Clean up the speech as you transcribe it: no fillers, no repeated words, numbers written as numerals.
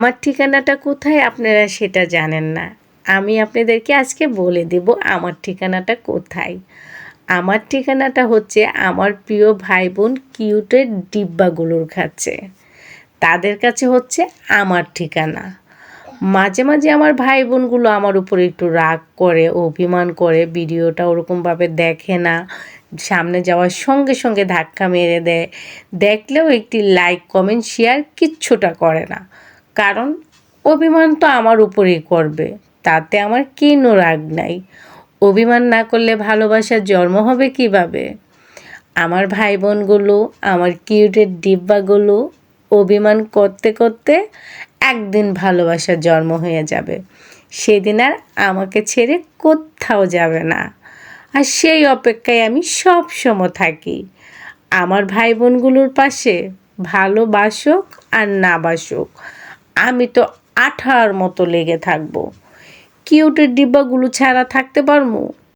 আমার ঠিকানাটা কোথায় আপনারা সেটা জানেন না। আমি আপনাদেরকে আজকে বলে দেব আমার ঠিকানাটা কোথায়। আমার ঠিকানাটা হচ্ছে আমার প্রিয় ভাই বোন কিউটের ডিব্বাগুলোর কাছে। তাদের কাছে হচ্ছে আমার ঠিকানা। মাঝে মাঝে আমার ভাই বোনগুলো আমার উপরে একটু রাগ করে, অভিমান করে, ভিডিওটা ওরকমভাবে দেখে না, সামনে যাওয়ার সঙ্গে সঙ্গে ধাক্কা মেরে দেয়, দেখলেও একটি লাইক কমেন্ট শেয়ার কিচ্ছুটা করে না। কারণ অভিমান তো আমার উপরেই করবে, তাতে আমার কোনো রাগ নাই। অভিমান না করলে ভালোবাসার জন্ম হবে কিভাবে? আমার ভাই বোনগুলো, আমার কিউটের ডিব্বাগুলো অভিমান করতে করতে একদিন ভালোবাসার জন্ম হয়ে যাবে। সেদিন আর আমাকে ছেড়ে কোথাও যাবে না। আর সেই অপেক্ষায় আমি সব সময় থাকি আমার ভাই বোনগুলোর পাশে। ভালোবাসুক আর না বাসুক, আমি তো আঠার মতো লেগে থাকবো। কিউটের ডিব্বাগুলো ছাড়া থাকতে পারবো?